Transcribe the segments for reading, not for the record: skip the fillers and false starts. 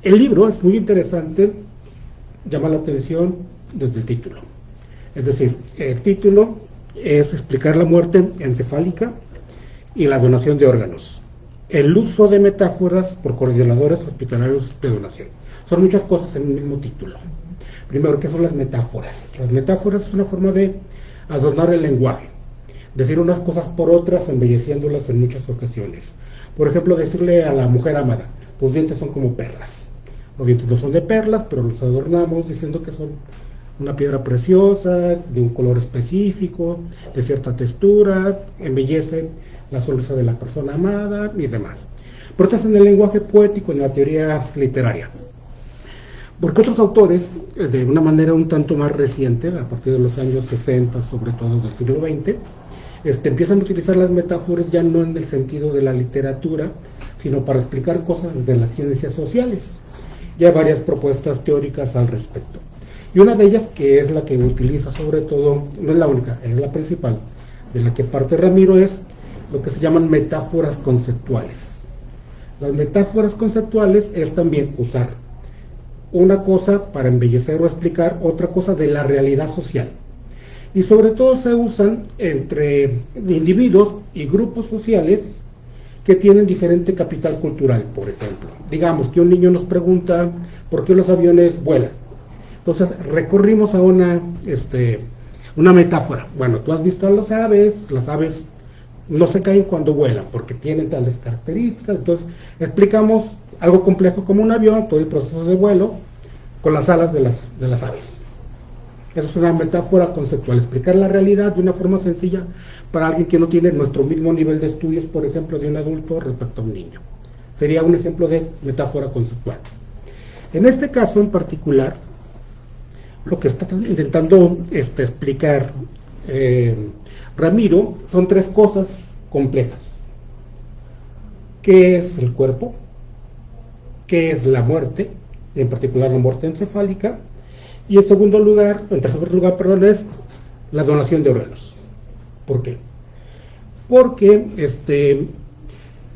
El libro es muy interesante, llama la atención desde el título. Es decir, el título es explicar la muerte encefálica y la donación de órganos. El uso de metáforas por coordinadores hospitalarios de donación. Son muchas cosas en el mismo título. Primero, ¿qué son las metáforas? Las metáforas es una forma de adornar el lenguaje, decir unas cosas por otras, embelleciéndolas en muchas ocasiones. Por ejemplo, decirle a la mujer amada, tus dientes son como perlas. Los dientes no son de perlas, pero los adornamos diciendo que son una piedra preciosa, de un color específico, de cierta textura, embellecen la sonrisa de la persona amada y demás. Pero esto es en el lenguaje poético, en la teoría literaria. Porque otros autores, de una manera un tanto más reciente, a partir de los años 60, sobre todo del siglo XX, empiezan a utilizar las metáforas ya no en el sentido de la literatura, sino para explicar cosas desde las ciencias sociales. Ya hay varias propuestas teóricas al respecto. Y una de ellas, que es la que utiliza sobre todo, no es la única, es la principal, de la que parte Ramiro, es lo que se llaman metáforas conceptuales. Las metáforas conceptuales es también usar una cosa para embellecer o explicar otra cosa de la realidad social. Y sobre todo se usan entre individuos y grupos sociales que tienen diferente capital cultural, por ejemplo. Digamos que un niño nos pregunta por qué los aviones vuelan. Entonces recurrimos a una metáfora. Bueno, tú has visto a las aves no se caen cuando vuelan porque tienen tales características. Entonces explicamos algo complejo como un avión, todo el proceso de vuelo, con las alas de las aves. Eso es una metáfora conceptual, explicar la realidad de una forma sencilla para alguien que no tiene nuestro mismo nivel de estudios, por ejemplo, de un adulto respecto a un niño. Sería un ejemplo de metáfora conceptual. En este caso en particular, lo que está intentando explicar Ramiro son tres cosas complejas. ¿Qué es el cuerpo? ¿Qué es la muerte? En particular la muerte encefálica. Y en tercer lugar, es la donación de órganos. ¿Por qué? Porque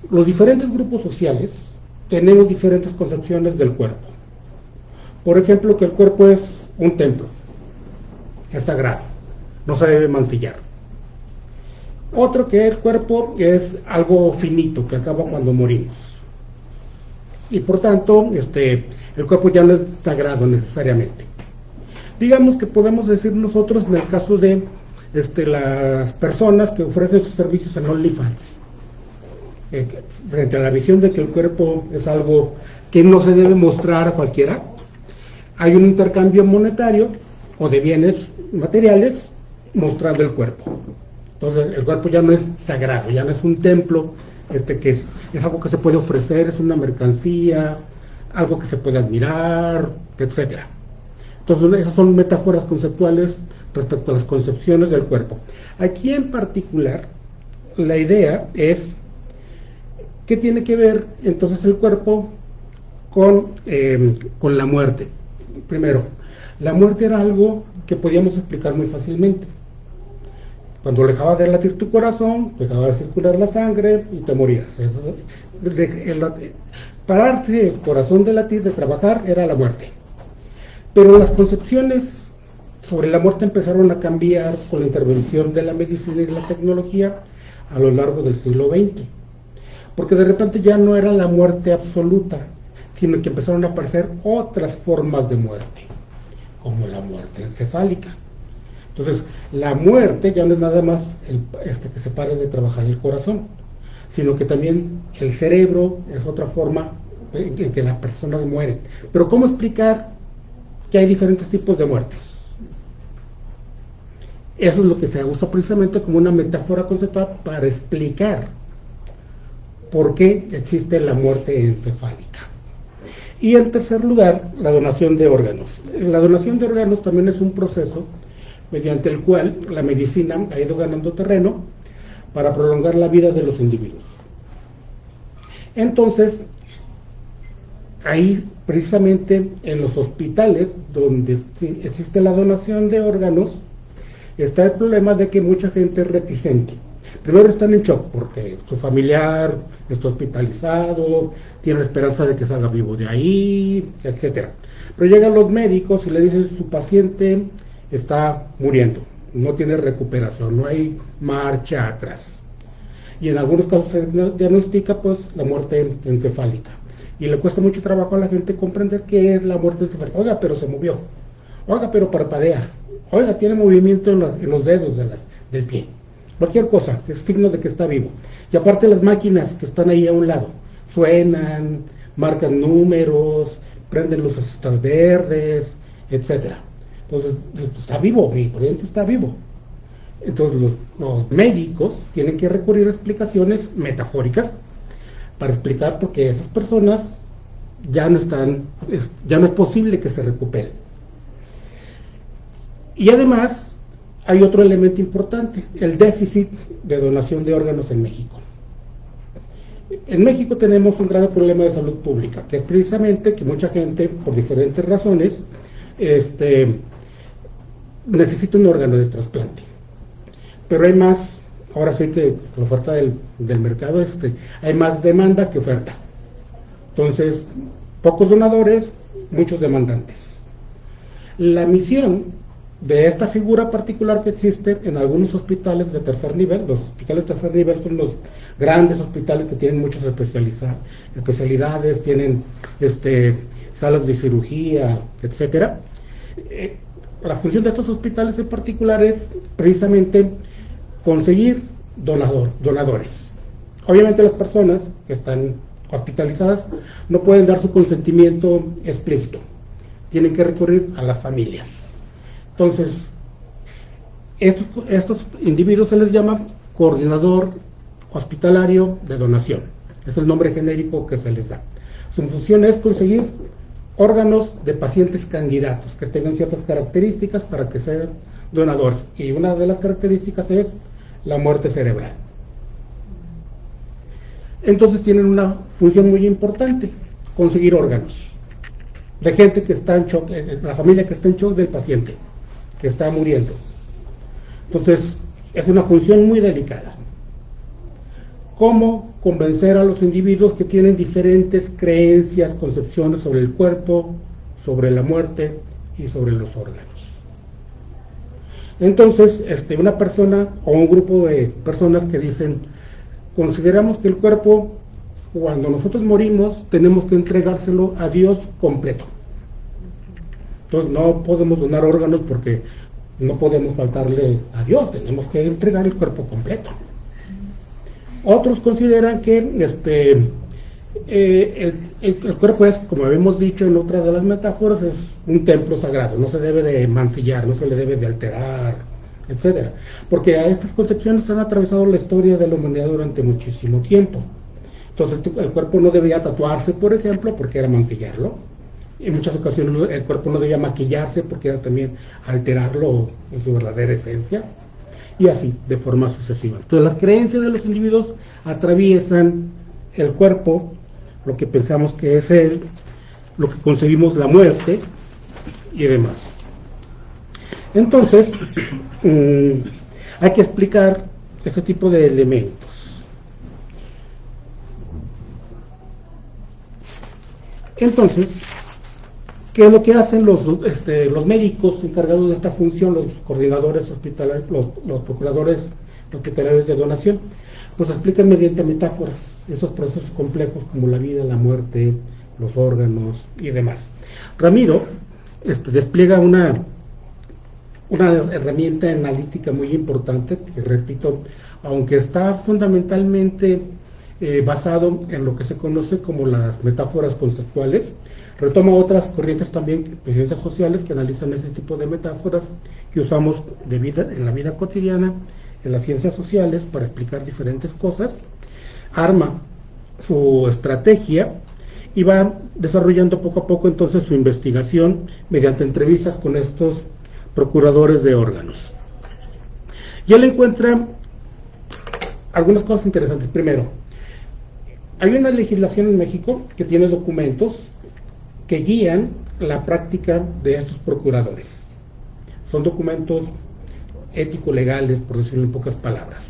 los diferentes grupos sociales tenemos diferentes concepciones del cuerpo. Por ejemplo, que el cuerpo es un templo, es sagrado, no se debe mancillar. Otro, que el cuerpo es algo finito, que acaba cuando morimos. Y por tanto, el cuerpo ya no es sagrado necesariamente. Digamos que podemos decir nosotros en el caso de las personas que ofrecen sus servicios en OnlyFans, frente a la visión de que el cuerpo es algo que no se debe mostrar a cualquiera, hay un intercambio monetario o de bienes materiales mostrando el cuerpo. Entonces el cuerpo ya no es sagrado, ya no es un templo, que es algo que se puede ofrecer, es una mercancía, algo que se puede admirar, etcétera. Entonces esas son metáforas conceptuales respecto a las concepciones del cuerpo. Aquí en particular, la idea es ¿qué tiene que ver entonces el cuerpo con la muerte? Primero, la muerte era algo que podíamos explicar muy fácilmente. Cuando dejaba de latir tu corazón, dejaba de circular la sangre y te morías. Pararte el corazón de latir, de trabajar, era la muerte. Pero las concepciones sobre la muerte empezaron a cambiar con la intervención de la medicina y la tecnología a lo largo del siglo XX. Porque de repente ya no era la muerte absoluta, sino que empezaron a aparecer otras formas de muerte, como la muerte encefálica. Entonces, la muerte ya no es nada más que se pare de trabajar el corazón, sino que también el cerebro es otra forma en que las personas mueren. Pero ¿cómo explicar que hay diferentes tipos de muertes? Eso es lo que se usa precisamente como una metáfora conceptual para explicar por qué existe la muerte encefálica. Y en tercer lugar, la donación de órganos. La donación de órganos también es un proceso mediante el cual la medicina ha ido ganando terreno para prolongar la vida de los individuos. Entonces, ahí precisamente en los hospitales donde existe la donación de órganos, está el problema de que mucha gente es reticente. Primero están en shock porque su familiar está hospitalizado, tiene la esperanza de que salga vivo de ahí, etcétera. Pero llegan los médicos y le dicen su paciente está muriendo, no tiene recuperación, no hay marcha atrás. Y en algunos casos se diagnostica pues la muerte encefálica. Y le cuesta mucho trabajo a la gente comprender qué es la muerte encefálica. Oiga, pero se movió. Oiga, pero parpadea. Oiga, tiene movimiento en los dedos del pie. Cualquier cosa, es signo de que está vivo. Y aparte las máquinas que están ahí a un lado, suenan, marcan números, prenden luces verdes, etcétera. Entonces, está vivo, mi paciente está vivo. Entonces los médicos tienen que recurrir a explicaciones metafóricas para explicar por qué esas personas ya no es posible que se recuperen. Y además hay otro elemento importante, el déficit de donación de órganos en México. En México tenemos un grave problema de salud pública, que es precisamente que mucha gente, por diferentes razones, necesita un órgano de trasplante. Pero hay más, ahora sí que la oferta del mercado, hay más demanda que oferta. Entonces, pocos donadores, muchos demandantes. La misión de esta figura particular que existe en algunos hospitales de tercer nivel, los hospitales de tercer nivel son los grandes hospitales que tienen muchas especialidades, tienen salas de cirugía, etcétera. La función de estos hospitales en particular es precisamente conseguir donadores. Obviamente las personas que están hospitalizadas no pueden dar su consentimiento explícito, tienen que recurrir a las familias. Entonces, estos individuos se les llama coordinador hospitalario de donación, es el nombre genérico que se les da. Su función es conseguir órganos de pacientes candidatos que tengan ciertas características para que sean donadores, y una de las características es la muerte cerebral. Entonces tienen una función muy importante, conseguir órganos de gente que está en shock, la familia que está en shock del paciente que está muriendo. Entonces es una función muy delicada. ¿Cómo convencer a los individuos que tienen diferentes creencias, concepciones sobre el cuerpo, sobre la muerte y sobre los órganos? Entonces, una persona o un grupo de personas que dicen, consideramos que el cuerpo, cuando nosotros morimos, tenemos que entregárselo a Dios completo. Entonces no podemos donar órganos porque no podemos faltarle a Dios, tenemos que entregar el cuerpo completo. Otros consideran que el cuerpo es, como habíamos dicho en otra de las metáforas, es un templo sagrado, no se debe de mancillar, no se le debe de alterar, etcétera, porque a estas concepciones han atravesado la historia de la humanidad durante muchísimo tiempo. Entonces el cuerpo no debía tatuarse, por ejemplo, porque era mancillarlo. En muchas ocasiones el cuerpo no debía maquillarse porque era también alterarlo en su verdadera esencia, y así, de forma sucesiva. Entonces las creencias de los individuos atraviesan el cuerpo, lo que pensamos que es él, lo que concebimos la muerte y demás. Entonces, hay que explicar este tipo de elementos. Entonces, ¿qué es lo que hacen los médicos encargados de esta función, los coordinadores hospitalarios, los procuradores hospitalarios de donación? Pues explican mediante metáforas esos procesos complejos como la vida, la muerte, los órganos y demás. Ramiro despliega una herramienta analítica muy importante, que repito, aunque está fundamentalmente basado en lo que se conoce como las metáforas conceptuales, retoma otras corrientes también de ciencias sociales que analizan ese tipo de metáforas que usamos en la vida cotidiana, en las ciencias sociales, para explicar diferentes cosas. Arma su estrategia y va desarrollando poco a poco entonces su investigación mediante entrevistas con estos procuradores de órganos. Y él encuentra algunas cosas interesantes. Primero, hay una legislación en México que tiene documentos que guían la práctica de estos procuradores. Son documentos ético-legales, por decirlo en pocas palabras.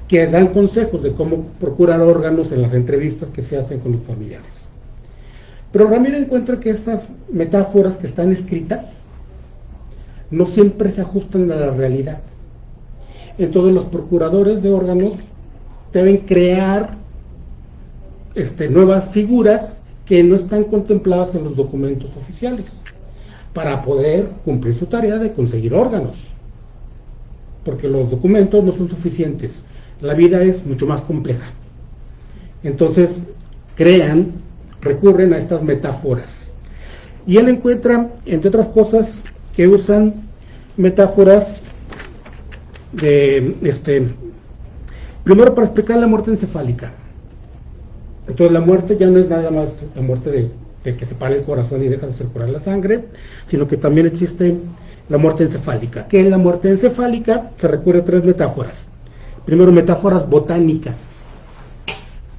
que dan consejos de cómo procurar órganos en las entrevistas que se hacen con los familiares. Pero Ramiro encuentra que estas metáforas que están escritas no siempre se ajustan a la realidad. Entonces los procuradores de órganos deben crear nuevas figuras que no están contempladas en los documentos oficiales para poder cumplir su tarea de conseguir órganos, porque los documentos no son suficientes, la vida es mucho más compleja. Entonces recurren a estas metáforas, y él encuentra, entre otras cosas, que usan metáforas primero para explicar la muerte encefálica. Entonces la muerte ya no es nada más la muerte de que se para el corazón y deja de circular la sangre, sino que también existe la muerte encefálica. ¿Qué es la muerte encefálica? Se recurre a 3 metáforas. Primero, metáforas botánicas,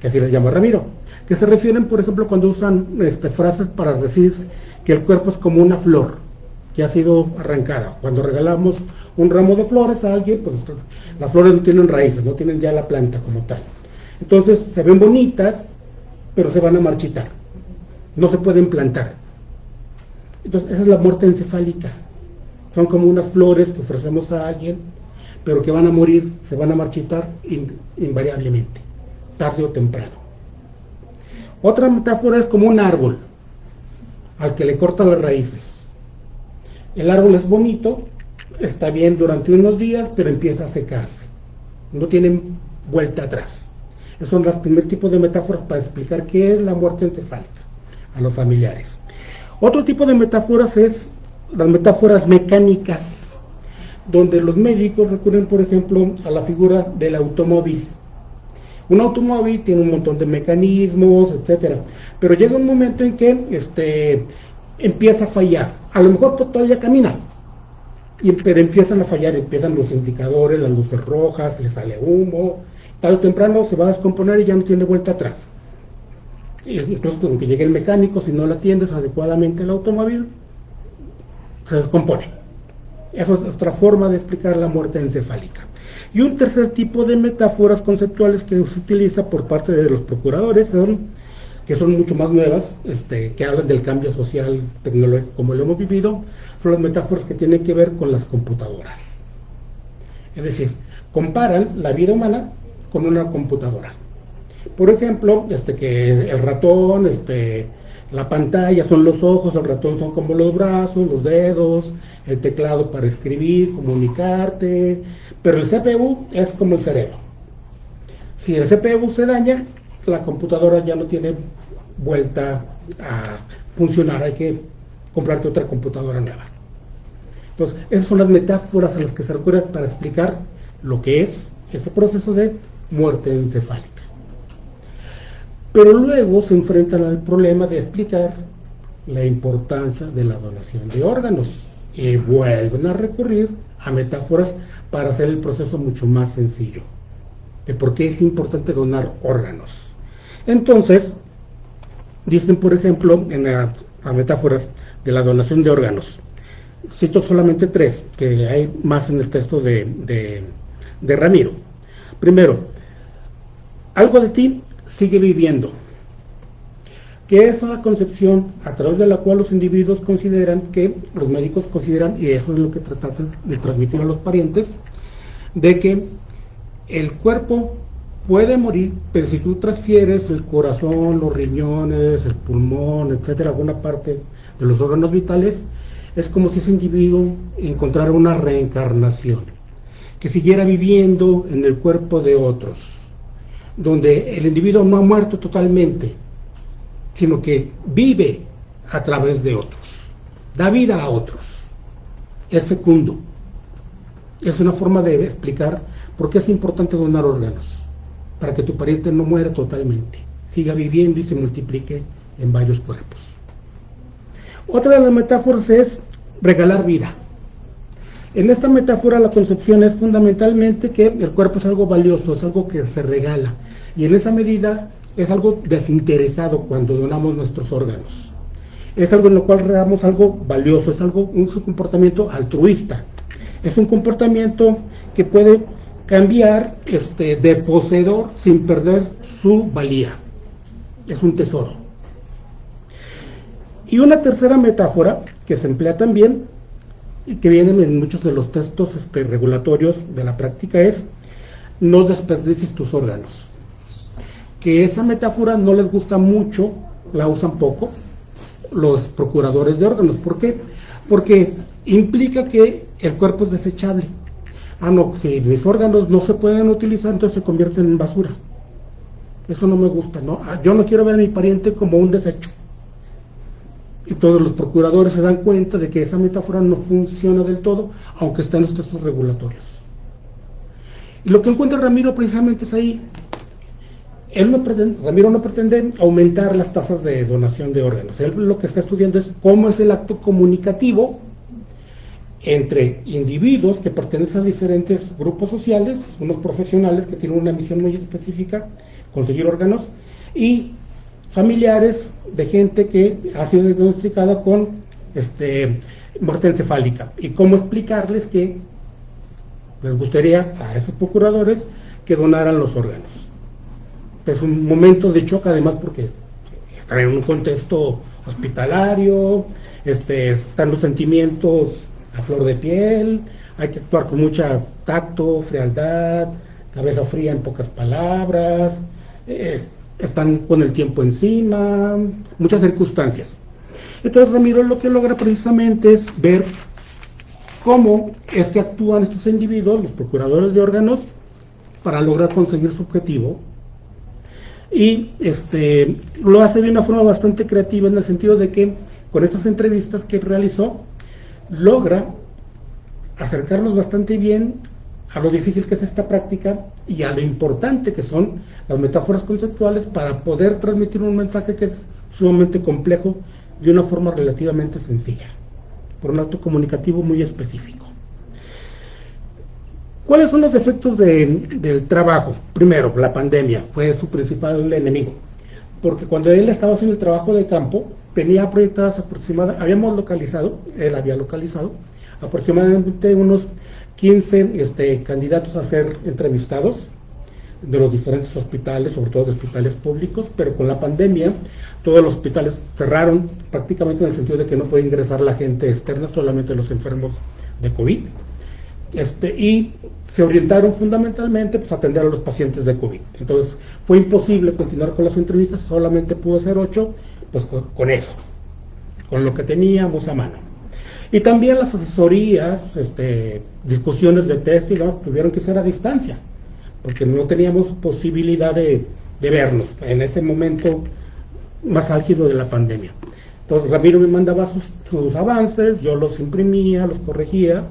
que así les llama Ramiro, que se refieren, por ejemplo, cuando usan frases para decir que el cuerpo es como una flor que ha sido arrancada. Cuando regalamos un ramo de flores a alguien, pues las flores no tienen raíces, no tienen ya la planta como tal. Entonces se ven bonitas, pero se van a marchitar, no se pueden plantar. Entonces esa es la muerte encefálica. Son como unas flores que ofrecemos a alguien, pero que van a morir, se van a marchitar invariablemente, tarde o temprano. Otra metáfora es como un árbol al que le cortan las raíces. El árbol es bonito, está bien durante unos días, pero empieza a secarse, no tienen vuelta atrás. Esos son los primeros tipos de metáforas para explicar qué es la muerte encefálica a los familiares. Otro tipo de metáforas es las metáforas mecánicas, donde los médicos recurren, por ejemplo, a la figura del automóvil. Un automóvil tiene un montón de mecanismos, etcétera, pero llega un momento en que empieza a fallar. A lo mejor todavía camina, pero empiezan a fallar, empiezan los indicadores, las luces rojas, le sale humo, tarde o temprano se va a descomponer y ya no tiene vuelta atrás. Incluso con que llegue el mecánico, si no lo atiendes adecuadamente el automóvil, se descompone. Eso es otra forma de explicar la muerte encefálica. Y un tercer tipo de metáforas conceptuales que se utiliza por parte de los procuradores, que son mucho más nuevas, que hablan del cambio social tecnológico como lo hemos vivido, son las metáforas que tienen que ver con las computadoras. Es decir, comparan la vida humana con una computadora. Por ejemplo, que el ratón, la pantalla son los ojos, el ratón son como los brazos, los dedos, el teclado para escribir, comunicarte, pero el CPU es como el cerebro. Si el CPU se daña, la computadora ya no tiene vuelta a funcionar, hay que comprarte otra computadora nueva. Entonces, esas son las metáforas a las que se recurre para explicar lo que es ese proceso de muerte encefálica. Pero luego se enfrentan al problema de explicar la importancia de la donación de órganos y vuelven a recurrir a metáforas para hacer el proceso mucho más sencillo de por qué es importante donar órganos. Entonces, dicen, por ejemplo, en las metáforas de la donación de órganos, cito solamente 3, que hay más en el texto de Ramiro. Primero, algo de ti sigue viviendo, que es una concepción a través de la cual los individuos consideran, que los médicos consideran, y eso es lo que tratan de transmitir a los parientes, de que el cuerpo puede morir, pero si tú transfieres el corazón, los riñones, el pulmón, etcétera, alguna parte de los órganos vitales, es como si ese individuo encontrara una reencarnación, que siguiera viviendo en el cuerpo de otros, donde el individuo no ha muerto totalmente, sino que vive a través de otros, da vida a otros, es fecundo. Es una forma de explicar por qué es importante donar órganos, para que tu pariente no muera totalmente, siga viviendo y se multiplique en varios cuerpos. Otra de las metáforas es regalar vida. En esta metáfora la concepción es fundamentalmente que el cuerpo es algo valioso, es algo que se regala, y en esa medida es algo desinteresado cuando donamos nuestros órganos. Es algo en lo cual regalamos algo valioso, es un comportamiento altruista, es un comportamiento que puede cambiar de poseedor sin perder su valía. Es un tesoro. Y una tercera metáfora que se emplea también y que viene en muchos de los textos regulatorios de la práctica es: no desperdicies tus órganos. Que esa metáfora no les gusta mucho, la usan poco los procuradores de órganos. ¿Por qué? Porque implica que el cuerpo es desechable. No, si mis órganos no se pueden utilizar, entonces se convierten en basura. Eso no me gusta, ¿no? Yo no quiero ver a mi pariente como un desecho. Y todos los procuradores se dan cuenta de que esa metáfora no funciona del todo, aunque está en los textos regulatorios. Y lo que encuentra Ramiro precisamente es ahí. Ramiro no pretende aumentar las tasas de donación de órganos. Él lo que está estudiando es cómo es el acto comunicativo entre individuos que pertenecen a diferentes grupos sociales, unos profesionales que tienen una misión muy específica, conseguir órganos, y familiares de gente que ha sido diagnosticada con muerte encefálica, y cómo explicarles que les gustaría a esos procuradores que donaran los órganos. Es un momento de choque, además, porque están en un contexto hospitalario, están los sentimientos a flor de piel, hay que actuar con mucha tacto, frialdad, cabeza fría en pocas palabras, están con el tiempo encima, muchas circunstancias. Entonces Ramiro lo que logra precisamente es ver cómo es que actúan estos individuos, los procuradores de órganos, para lograr conseguir su objetivo. Y lo hace de una forma bastante creativa, en el sentido de que con estas entrevistas que realizó logra acercarnos bastante bien a lo difícil que es esta práctica y a lo importante que son las metáforas conceptuales para poder transmitir un mensaje que es sumamente complejo de una forma relativamente sencilla, por un acto comunicativo muy específico. ¿Cuáles son los efectos del trabajo? Primero, la pandemia fue su principal enemigo, porque cuando él estaba haciendo el trabajo de campo, tenía proyectadas aproximadamente, él había localizado aproximadamente unos 15 candidatos a ser entrevistados de los diferentes hospitales, sobre todo de hospitales públicos, pero con la pandemia todos los hospitales cerraron prácticamente, en el sentido de que no puede ingresar la gente externa, solamente los enfermos de COVID, y se orientaron fundamentalmente a atender a los pacientes de COVID. Entonces fue imposible continuar con las entrevistas, solamente pudo hacer 8, pues con eso, con lo que teníamos a mano. Y también las asesorías, discusiones de test, tuvieron que ser a distancia, porque no teníamos posibilidad de vernos en ese momento más álgido de la pandemia. Entonces Ramiro me mandaba sus avances, yo los imprimía, los corregía,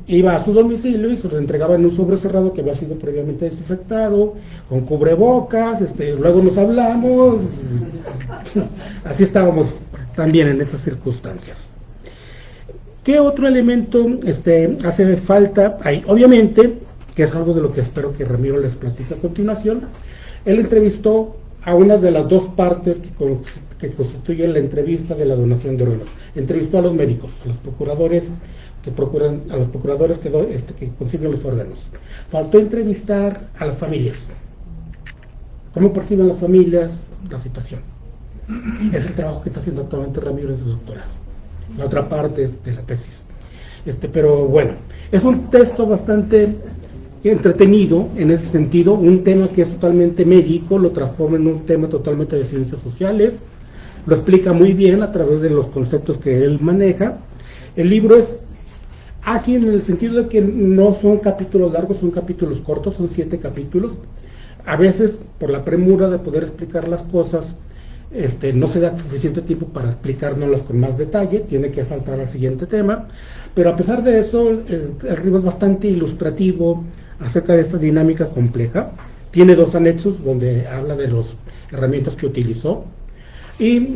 iba a su domicilio y se los entregaba en un sobre cerrado que había sido previamente desinfectado, con cubrebocas, luego nos hablamos, así estábamos también en esas circunstancias. ¿Qué otro elemento hace falta ahí? Obviamente, que es algo de lo que espero que Ramiro les platique a continuación, él entrevistó a una de las dos partes que constituyen la entrevista de la donación de órganos. Entrevistó a los médicos, a los procuradores que consiguen los órganos. Faltó entrevistar a las familias. ¿Cómo perciben las familias la situación? Es el trabajo que está haciendo actualmente Ramiro en su doctorado, la otra parte de la tesis. Pero bueno, es un texto bastante entretenido en ese sentido, un tema que es totalmente médico, lo transforma en un tema totalmente de ciencias sociales, lo explica muy bien a través de los conceptos que él maneja. El libro es ágil en el sentido de que no son capítulos largos, son capítulos cortos, son 7 capítulos. A veces, por la premura de poder explicar las cosas, no se da suficiente tiempo para explicárnoslas con más detalle, tiene que saltar al siguiente tema, pero a pesar de eso, el libro es bastante ilustrativo acerca de esta dinámica compleja. Tiene 2 anexos donde habla de las herramientas que utilizó, y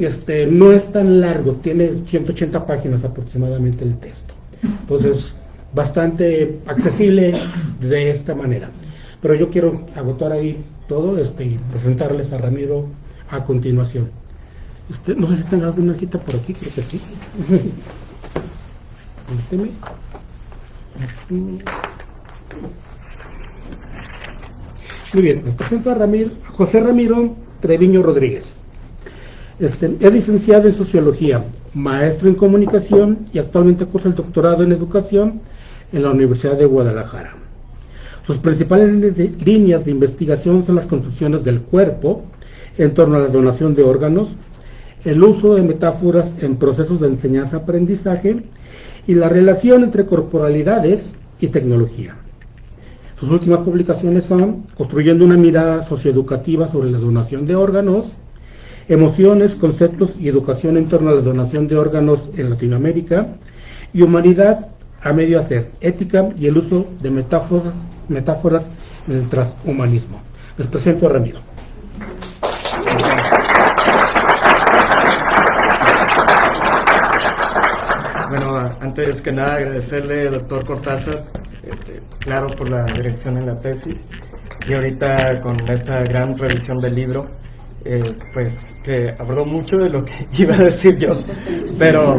no es tan largo, tiene 180 páginas aproximadamente el texto, entonces bastante accesible de esta manera. Pero yo quiero agotar ahí todo y presentarles a Ramiro a continuación. No sé si tenga alguna cita por aquí, creo que sí. Muy bien, les presento a José Ramiro Treviño Rodríguez. Es licenciado en Sociología, maestro en Comunicación y actualmente cursa el doctorado en Educación en la Universidad de Guadalajara. Sus principales líneas de investigación son las construcciones del cuerpo en torno a la donación de órganos, el uso de metáforas en procesos de enseñanza-aprendizaje y la relación entre corporalidades y tecnología. Sus últimas publicaciones son Construyendo una mirada socioeducativa sobre la donación de órganos, Emociones, conceptos y educación en torno a la donación de órganos en Latinoamérica, y Humanidad a medio hacer, ética y el uso de metáforas en el transhumanismo. Les presento a Ramiro. Bueno, antes que nada agradecerle al doctor Cortázar, claro, por la dirección en la tesis, y ahorita con esta gran revisión del libro, pues que abordó mucho de lo que iba a decir yo, pero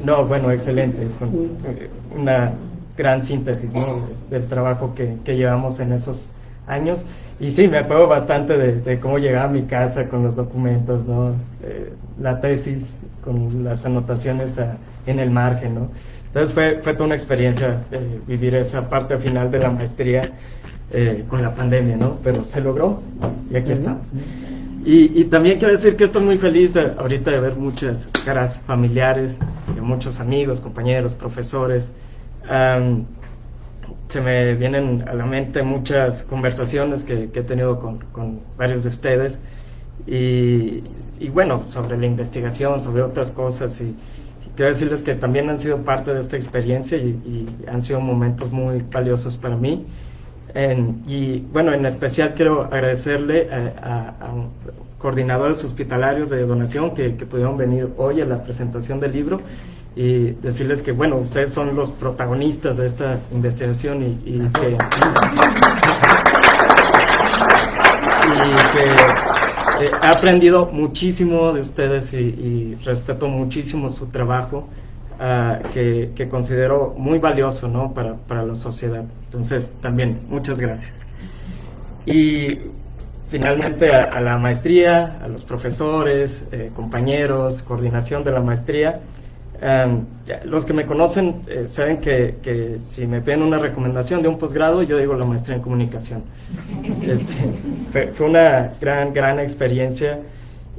no, bueno, excelente, una gran síntesis, ¿no?, del trabajo que llevamos en esos años. Y sí, me acuerdo bastante de cómo llegaba a mi casa con los documentos, ¿no?, la tesis con las anotaciones en el margen, ¿no? Entonces fue toda una experiencia vivir esa parte final de la maestría con la pandemia, ¿no? Pero se logró y aquí estamos. Y también quiero decir que estoy muy feliz ahorita de ver muchas caras familiares, de muchos amigos, compañeros, profesores. Se me vienen a la mente muchas conversaciones que he tenido con varios de ustedes y bueno, sobre la investigación, sobre otras cosas, y quiero decirles que también han sido parte de esta experiencia y han sido momentos muy valiosos para mí. Y bueno, en especial quiero agradecerle a coordinadores hospitalarios de donación que pudieron venir hoy a la presentación del libro, y decirles que bueno, ustedes son los protagonistas de esta investigación y que he aprendido muchísimo de ustedes y respeto muchísimo su trabajo, que considero muy valioso, ¿no?, para la sociedad. Entonces también muchas gracias. Y finalmente a la maestría, a los profesores, compañeros, coordinación de la maestría. Los que me conocen saben que si me piden una recomendación de un posgrado, yo digo la maestría en comunicación. Fue una gran experiencia,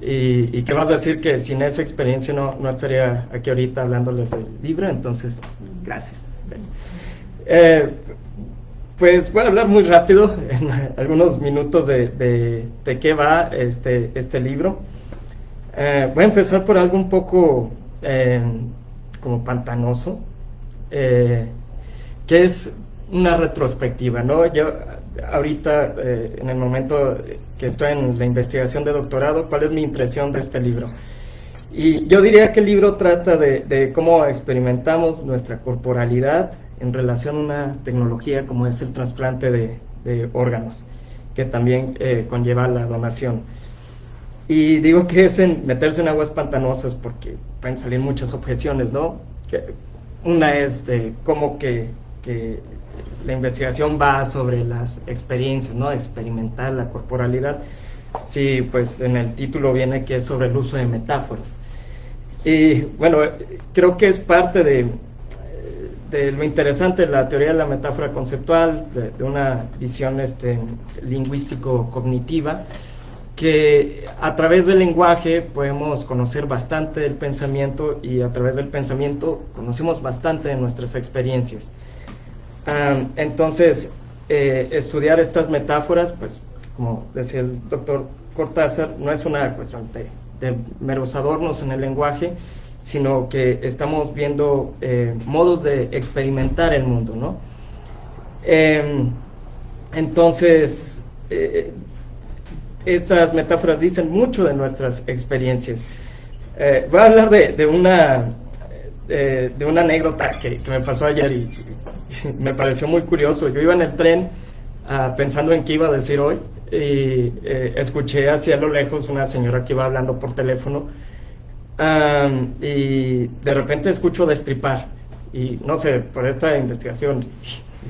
y qué vas a decir que sin esa experiencia no estaría aquí ahorita hablándoles del libro. Entonces gracias. Pues voy a hablar muy rápido en algunos minutos de qué va este libro. Voy a empezar por algo un poco como pantanoso, que es una retrospectiva, ¿no? Yo ahorita, en el momento que estoy en la investigación de doctorado, ¿cuál es mi impresión de este libro? Y yo diría que el libro trata de cómo experimentamos nuestra corporalidad en relación a una tecnología como es el trasplante de órganos, que también conlleva la donación. Y digo que es meterse en aguas pantanosas porque pueden salir muchas objeciones, ¿no? Una es de cómo que la investigación va sobre las experiencias, ¿no?, experimentar la corporalidad. Sí, pues en el título viene que es sobre el uso de metáforas. Y bueno, creo que es parte de lo interesante de la teoría de la metáfora conceptual, de una visión lingüístico-cognitiva, que a través del lenguaje podemos conocer bastante del pensamiento, y a través del pensamiento conocemos bastante de nuestras experiencias. Entonces, estudiar estas metáforas, pues como decía el doctor Cortázar, no es una cuestión de meros adornos en el lenguaje, sino que estamos viendo modos de experimentar el mundo, ¿no? Entonces, estas metáforas dicen mucho de nuestras experiencias. Voy a hablar de una anécdota que me pasó ayer y me pareció muy curioso. Yo iba en el tren pensando en qué iba a decir hoy, y escuché hacia lo lejos una señora que iba hablando por teléfono, y de repente escucho destripar, y no sé, por esta investigación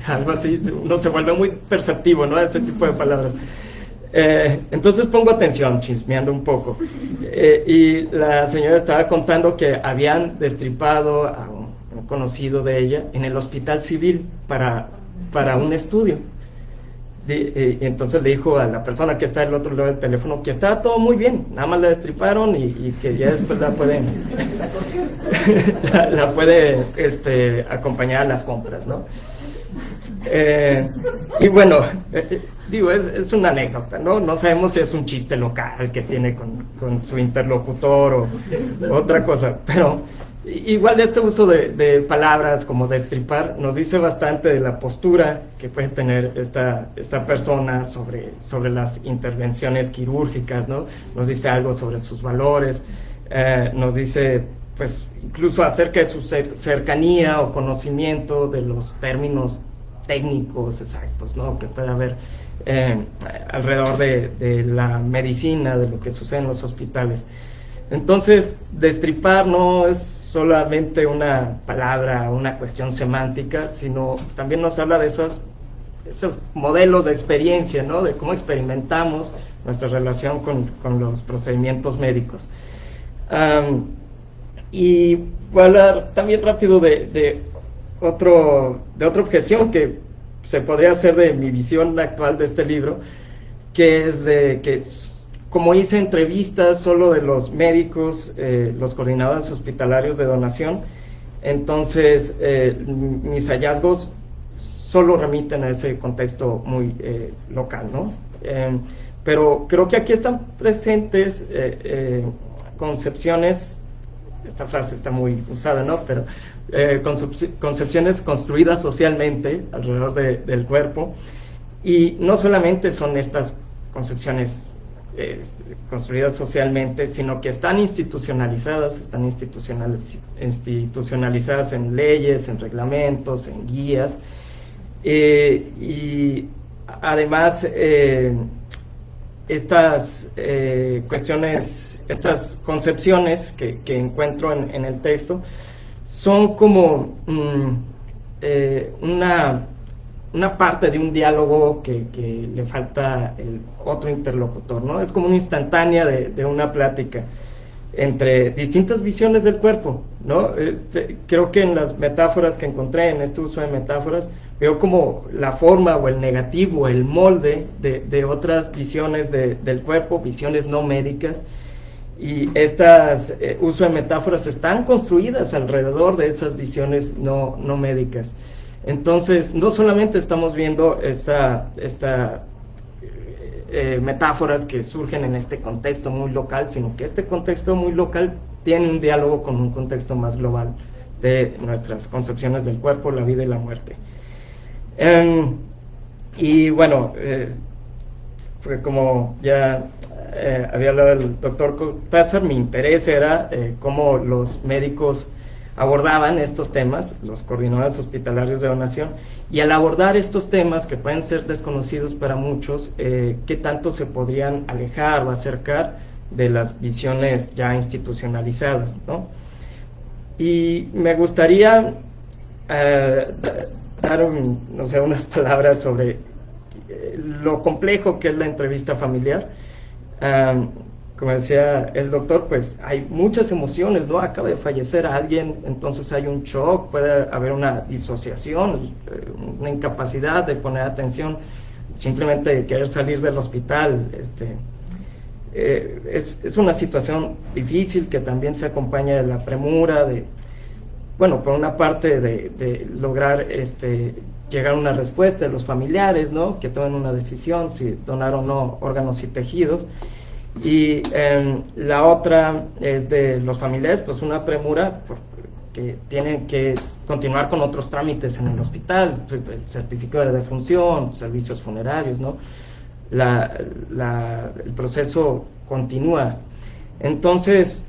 algo así, uno se vuelve muy perceptivo, ¿no? Ese tipo de palabras. Entonces pongo atención, chismeando un poco. Y la señora estaba contando que habían destripado a un conocido de ella en el hospital civil para un estudio. Y entonces le dijo a la persona que está del otro lado del teléfono que estaba todo muy bien, nada más la destriparon y que ya después la pueden la puede acompañar a las compras, ¿no? Y bueno, digo, es una anécdota, ¿no? No sabemos si es un chiste local que tiene con su interlocutor o otra cosa, pero igual este uso de palabras como destripar nos dice bastante de la postura que puede tener esta persona sobre las intervenciones quirúrgicas, ¿no? Nos dice algo sobre sus valores, nos dice pues incluso acerca de su cercanía o conocimiento de los términos técnicos exactos, ¿no? Que puede haber alrededor de la medicina, de lo que sucede en los hospitales. Entonces, destripar no es solamente una palabra, una cuestión semántica, sino también nos habla de esos modelos de experiencia, ¿no? De cómo experimentamos nuestra relación con los procedimientos médicos. Y voy a hablar también rápido de otra objeción que se podría hacer de mi visión actual de este libro, que es que como hice entrevistas solo de los médicos, los coordinadores hospitalarios de donación, entonces mis hallazgos solo remiten a ese contexto muy local, ¿no? Pero creo que aquí están presentes concepciones, esta frase está muy usada, ¿no? Pero concepciones construidas socialmente alrededor del cuerpo, y no solamente son estas concepciones construidas socialmente, sino que están institucionalizadas en leyes, en reglamentos, en guías, y además estas cuestiones, estas concepciones que encuentro en el texto son como una parte de un diálogo que le falta el otro interlocutor, ¿no? Es como una instantánea de una plática entre distintas visiones del cuerpo, ¿no? Creo que en las metáforas que encontré, en este uso de metáforas, veo como la forma o el negativo, el molde de otras visiones del cuerpo, visiones no médicas, y estas uso de metáforas están construidas alrededor de esas visiones no médicas. Entonces, no solamente estamos viendo metáforas que surgen en este contexto muy local, sino que este contexto muy local tiene un diálogo con un contexto más global de nuestras concepciones del cuerpo, la vida y la muerte. Y bueno, fue como ya había hablado el doctor Cortázar, mi interés era cómo los médicos abordaban estos temas, los coordinadores hospitalarios de donación, y al abordar estos temas que pueden ser desconocidos para muchos, qué tanto se podrían alejar o acercar de las visiones ya institucionalizadas, ¿no? Y me gustaría dar no sé, unas palabras sobre lo complejo que es la entrevista familiar. Como decía el doctor, pues hay muchas emociones, ¿no? Acaba de fallecer a alguien, entonces hay un shock, puede haber una disociación, una incapacidad de poner atención, simplemente de querer salir del hospital. Es una situación difícil que también se acompaña de la premura, bueno, por una parte de lograr llegar a una respuesta de los familiares, ¿no? Que tomen una decisión si donar o no órganos y tejidos. Y la otra es de los familiares, pues una premura porque tienen que continuar con otros trámites en el hospital, el certificado de defunción, servicios funerarios, ¿no? El proceso continúa. Entonces,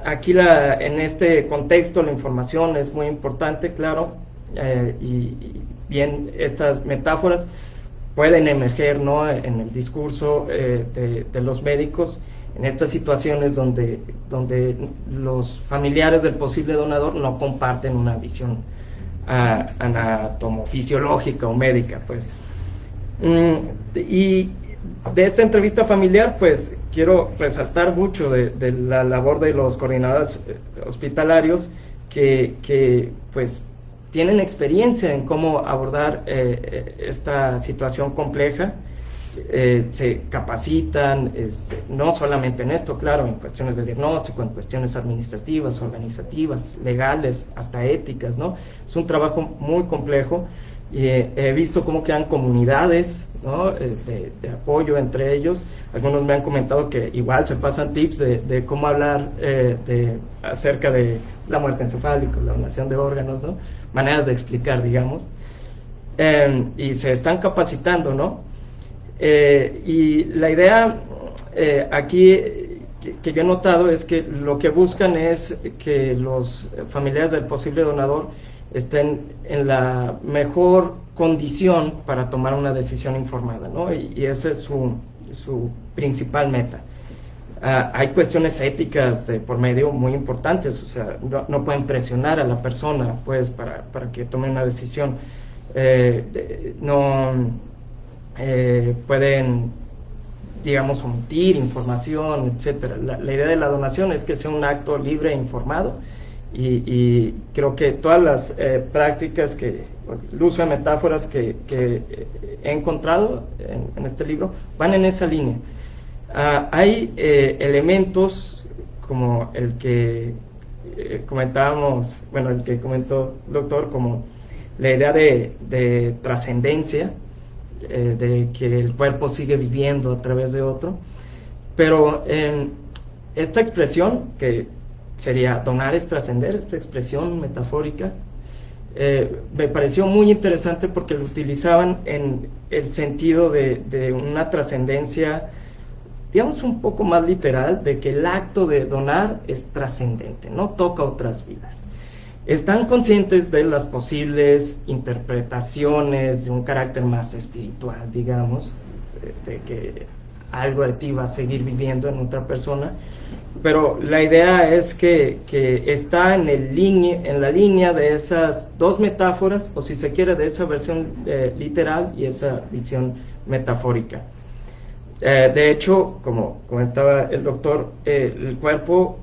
aquí en este contexto la información es muy importante, claro, y bien estas metáforas pueden emerger, ¿no? En el discurso de los médicos en estas situaciones donde los familiares del posible donador no comparten una visión anatomofisiológica o médica, pues. Y de esta entrevista familiar, pues quiero resaltar mucho de la labor de los coordinadores hospitalarios que pues tienen experiencia en cómo abordar esta situación compleja. Se capacitan, no solamente en esto, claro, en cuestiones de diagnóstico, en cuestiones administrativas, organizativas, legales, hasta éticas, ¿no? Es un trabajo muy complejo y he visto cómo crean comunidades, ¿no? de apoyo entre ellos. Algunos me han comentado que igual se pasan tips de cómo hablar acerca de la muerte encefálica, la donación de órganos, ¿no? Maneras de explicar, digamos, y se están capacitando, ¿no? Y la idea aquí que yo he notado es que lo que buscan es que los familiares del posible donador estén en la mejor condición para tomar una decisión informada, ¿no? Y esa es su principal meta. Hay cuestiones éticas por medio muy importantes, o sea, no pueden presionar a la persona, pues, para que tome una decisión. Pueden, digamos, omitir información, etcétera. La idea de la donación es que sea un acto libre e informado, y creo que todas las prácticas, el uso de metáforas que he encontrado en este libro van en esa línea. Hay elementos como el que comentábamos, bueno, el que comentó el doctor, como la idea de trascendencia, de que el cuerpo sigue viviendo a través de otro, pero esta expresión, que sería donar es trascender, esta expresión metafórica, me pareció muy interesante porque lo utilizaban en el sentido de una trascendencia, digamos, un poco más literal, de que el acto de donar es trascendente, no toca otras vidas. Están conscientes de las posibles interpretaciones de un carácter más espiritual, digamos, de que algo de ti va a seguir viviendo en otra persona, pero la idea es que está en la línea de esas dos metáforas, o si se quiere, de esa versión literal y esa visión metafórica. De hecho, como comentaba el doctor, el cuerpo,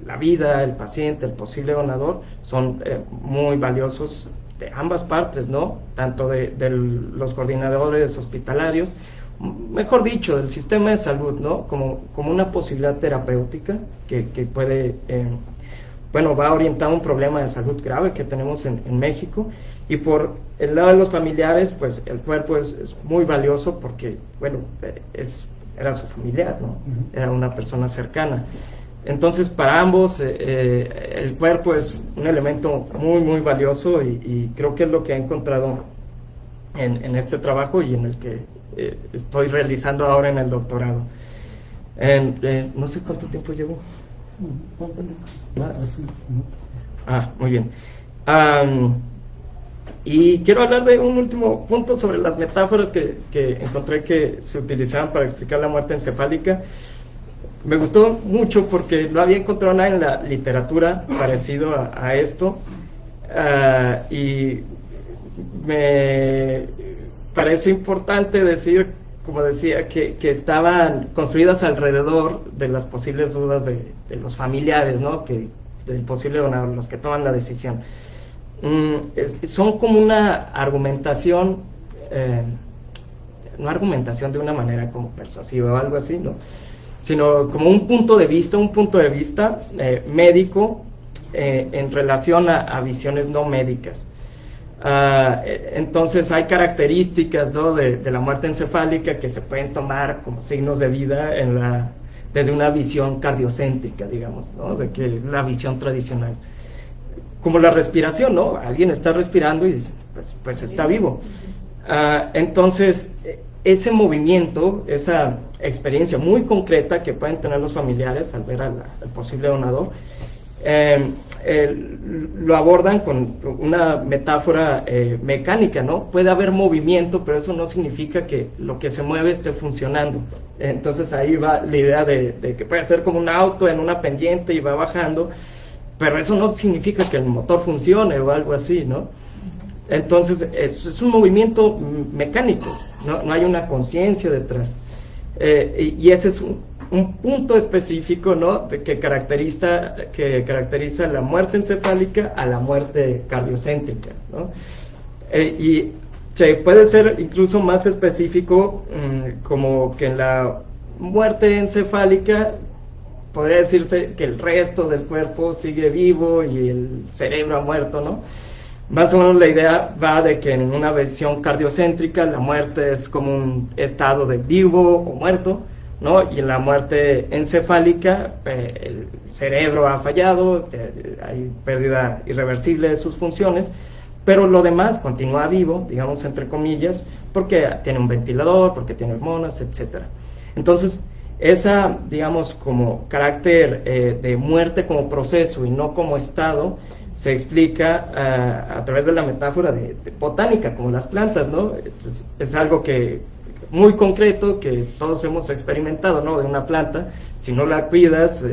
la vida, el paciente, el posible donador, son muy valiosos de ambas partes, ¿no? Tanto de los coordinadores hospitalarios, mejor dicho, del sistema de salud, ¿no? Como una posibilidad terapéutica que puede, va orientado a un problema de salud grave que tenemos en México. Y por el lado de los familiares, pues el cuerpo es muy valioso porque, era su familiar, ¿no? Era una persona cercana. Entonces, para ambos, el cuerpo es un elemento muy, muy valioso, y creo que es lo que he encontrado en este trabajo y en el que estoy realizando ahora en el doctorado. No sé cuánto tiempo llevo. Muy bien. Y quiero hablar de un último punto sobre las metáforas que encontré que se utilizaban para explicar la muerte encefálica. Me gustó mucho porque no había encontrado nada en la literatura parecido a esto, y me parece importante decir, como decía, que estaban construidas alrededor de las posibles dudas de los familiares, ¿no? Del posible donador, los que toman la decisión. Son como una argumentación, no argumentación de una manera como persuasiva o algo así, ¿no? Sino como un punto de vista médico en relación a visiones no médicas. Entonces hay características, ¿no? de la muerte encefálica que se pueden tomar como signos de vida desde una visión cardiocéntrica, digamos, ¿no? De que es la visión tradicional. Como la respiración, ¿no? Alguien está respirando y dice, pues está vivo. Entonces, ese movimiento, esa experiencia muy concreta que pueden tener los familiares al ver al posible donador, lo abordan con una metáfora mecánica, ¿no? Puede haber movimiento, pero eso no significa que lo que se mueve esté funcionando. Entonces ahí va la idea de que puede ser como un auto en una pendiente y va bajando, pero eso no significa que el motor funcione o algo así, ¿no? Entonces, es un movimiento mecánico, no hay una conciencia detrás. Y ese es un punto específico, ¿no?, que caracteriza la muerte encefálica a la muerte cardiocéntrica, ¿no? Y se puede ser incluso más específico, como que en la muerte encefálica podría decirse que el resto del cuerpo sigue vivo y el cerebro ha muerto, ¿no? Más o menos la idea va de que en una versión cardiocéntrica la muerte es como un estado de vivo o muerto, ¿no? Y en la muerte encefálica el cerebro ha fallado, hay pérdida irreversible de sus funciones, pero lo demás continúa vivo, digamos entre comillas, porque tiene un ventilador, porque tiene hormonas, etcétera. Entonces, esa, digamos, como carácter de muerte como proceso y no como estado, se explica a través de la metáfora de botánica, como las plantas, ¿no? Es algo que muy concreto que todos hemos experimentado, ¿no? De una planta, si no la cuidas,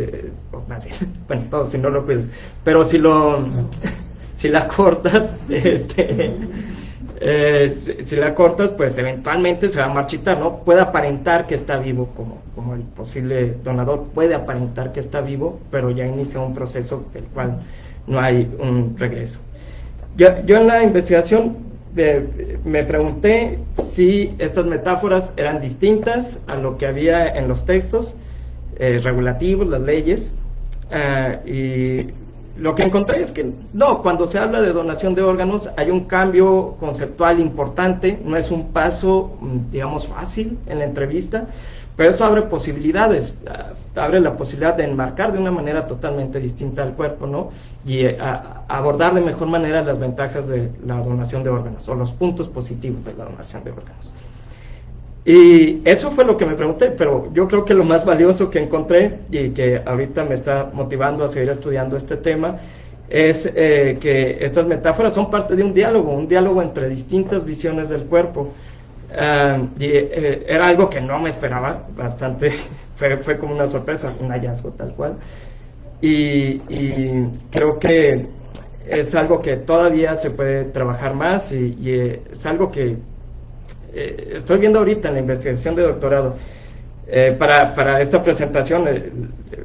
bueno, todos si no lo cuidas, pero si la cortas, si la cortas, pues eventualmente se va a marchitar, ¿no? Puede aparentar que está vivo, como el posible donador puede aparentar que está vivo, pero ya inicia un proceso del cual no hay un regreso. Yo en la investigación me pregunté si estas metáforas eran distintas a lo que había en los textos regulativos, las leyes, y lo que encontré es que no, cuando se habla de donación de órganos hay un cambio conceptual importante, no es un paso, digamos, fácil en la entrevista, pero esto abre posibilidades, abre la posibilidad de enmarcar de una manera totalmente distinta al cuerpo, ¿no? Y abordar de mejor manera las ventajas de la donación de órganos, o los puntos positivos de la donación de órganos. Y eso fue lo que me pregunté, pero yo creo que lo más valioso que encontré, y que ahorita me está motivando a seguir estudiando este tema, es que estas metáforas son parte de un diálogo entre distintas visiones del cuerpo. Era algo que no me esperaba bastante, fue como una sorpresa, un hallazgo tal cual, y creo que es algo que todavía se puede trabajar más, y es algo que estoy viendo ahorita en la investigación de doctorado. Para esta presentación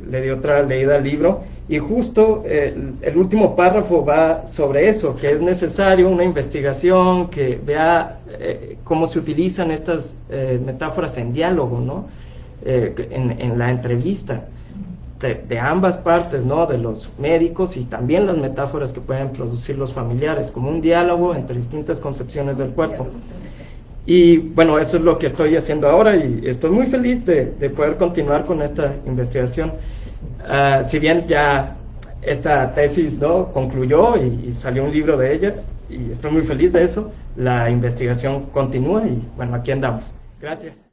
le di otra leída al libro, y justo el último párrafo va sobre eso, que es necesario una investigación que vea cómo se utilizan estas metáforas en diálogo, ¿no? En la entrevista de ambas partes, ¿no? De los médicos, y también las metáforas que pueden producir los familiares, como un diálogo entre distintas concepciones del cuerpo. Y bueno, eso es lo que estoy haciendo ahora, y estoy muy feliz de poder continuar con esta investigación. Si bien ya esta tesis, ¿no?, concluyó y salió un libro de ella, y estoy muy feliz de eso, la investigación continúa, y bueno, aquí andamos. Gracias.